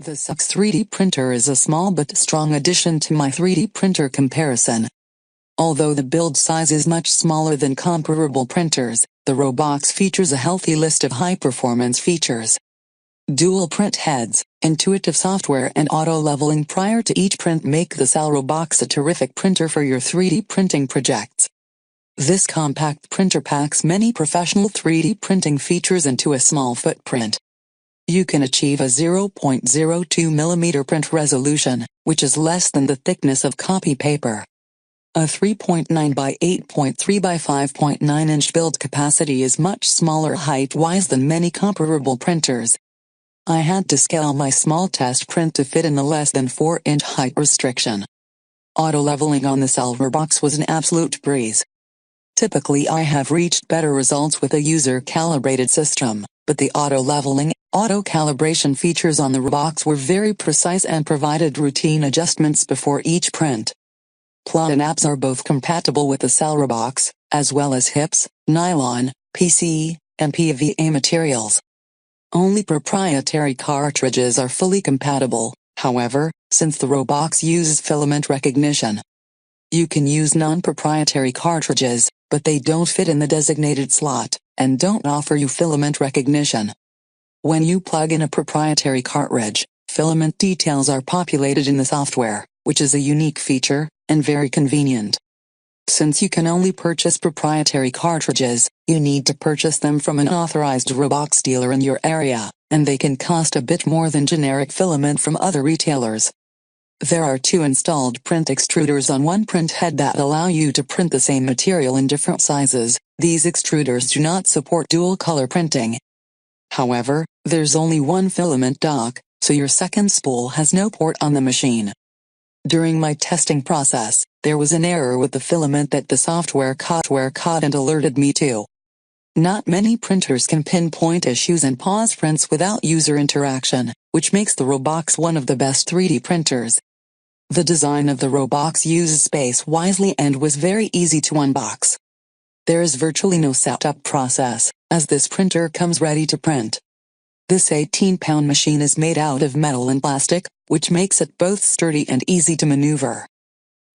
The Slic3r printer is a small but strong addition to my 3D printer comparison. Although the build size is much smaller than comparable printers, the Robox features a healthy list of high-performance features. Dual print heads, intuitive software and auto-leveling prior to each print make the CEL Robox a terrific printer for your 3D printing projects. This compact printer packs many professional 3D printing features into a small footprint. You can achieve a 0.02 mm print resolution, which is less than the thickness of copy paper. A 3.9 by 8.3 by 5.9 inch build capacity is much smaller height-wise than many comparable printers. I had to scale my small test print to fit in the less than 4-inch height restriction. Auto-leveling on the CEL Robox was an absolute breeze. Typically I have reached better results with a user-calibrated system, but the auto-leveling, auto-calibration features on the Robox were very precise and provided routine adjustments before each print. Plot knobs are both compatible with the CEL Robox, as well as HIPS, nylon, PC, and PEVA materials. Only proprietary cartridges are fully compatible, however, since the Robox uses filament recognition. You can use non-proprietary cartridges, but they don't fit in the designated slot, and don't offer you filament recognition. When you plug in a proprietary cartridge, filament details are populated in the software, which is a unique feature, and very convenient. Since you can only purchase proprietary cartridges, you need to purchase them from an authorized Robox dealer in your area, and they can cost a bit more than generic filament from other retailers. There are 2 installed print extruders on one print head that allow you to print the same material in different sizes. These extruders do not support dual color printing. However, there's only one filament dock, so your second spool has no port on the machine. During my testing process, there was an error with the filament that the software caught and alerted me to. Not many printers can pinpoint issues and pause prints without user interaction, which makes the Robox one of the best 3D printers. The design of the Robox uses space wisely and was very easy to unbox. There is virtually no setup process, as this printer comes ready to print. This 18-pound machine is made out of metal and plastic, which makes it both sturdy and easy to maneuver.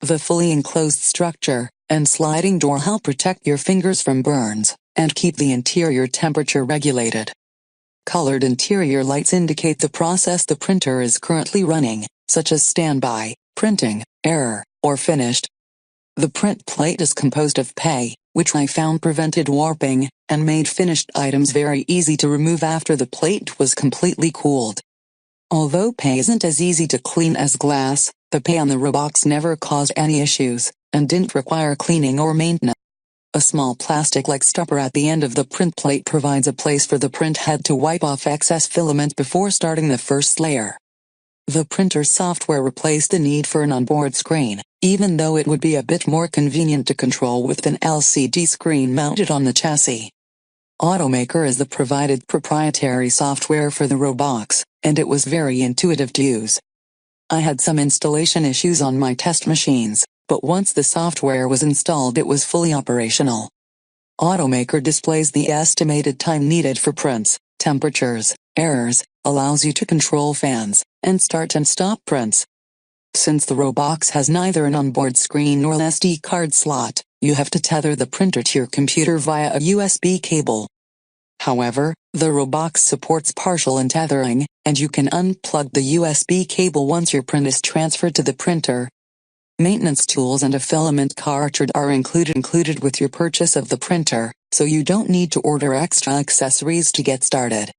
The fully enclosed structure and sliding door help protect your fingers from burns, and keep the interior temperature regulated. Colored interior lights indicate the process the printer is currently running, such as standby, printing, error, or finished. The print plate is composed of PE, which I found prevented warping, and made finished items very easy to remove after the plate was completely cooled. Although PE isn't as easy to clean as glass, the PE on the Robox never caused any issues, and didn't require cleaning or maintenance. A small plastic-like stopper at the end of the print plate provides a place for the print head to wipe off excess filament before starting the first layer. The printer's software replaced the need for an onboard screen, even though it would be a bit more convenient to control with an LCD screen mounted on the chassis. AutoMaker is the provided proprietary software for the Robox, and it was very intuitive to use. I had some installation issues on my test machines, but once the software was installed it was fully operational. AutoMaker displays the estimated time needed for prints, temperatures, errors, allows you to control fans, and start and stop prints. Since the Robox has neither an onboard screen nor an SD card slot, you have to tether the printer to your computer via a USB cable. However, the Robox supports partial untethering, and you can unplug the USB cable once your print is transferred to the printer. Maintenance tools and a filament cartridge are included with your purchase of the printer, so you don't need to order extra accessories to get started.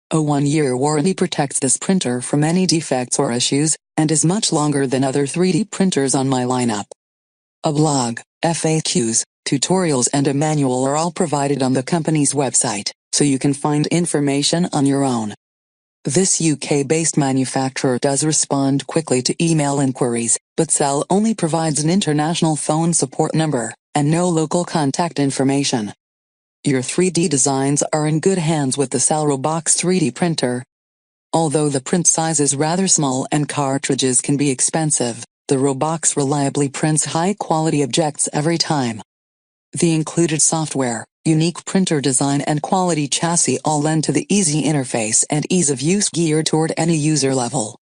A 1-year warranty protects this printer from any defects or issues, and is much longer than other 3D printers on my lineup. A blog, FAQs, tutorials and a manual are all provided on the company's website, so you can find information on your own. This UK-based manufacturer does respond quickly to email inquiries, but CEL only provides an international phone support number, and no local contact information. Your 3D designs are in good hands with the CEL Robox 3D printer. Although the print size is rather small and cartridges can be expensive, the Robox reliably prints high-quality objects every time. The included software, Unique printer design and quality chassis all lend to the easy interface and ease of use geared toward any user level.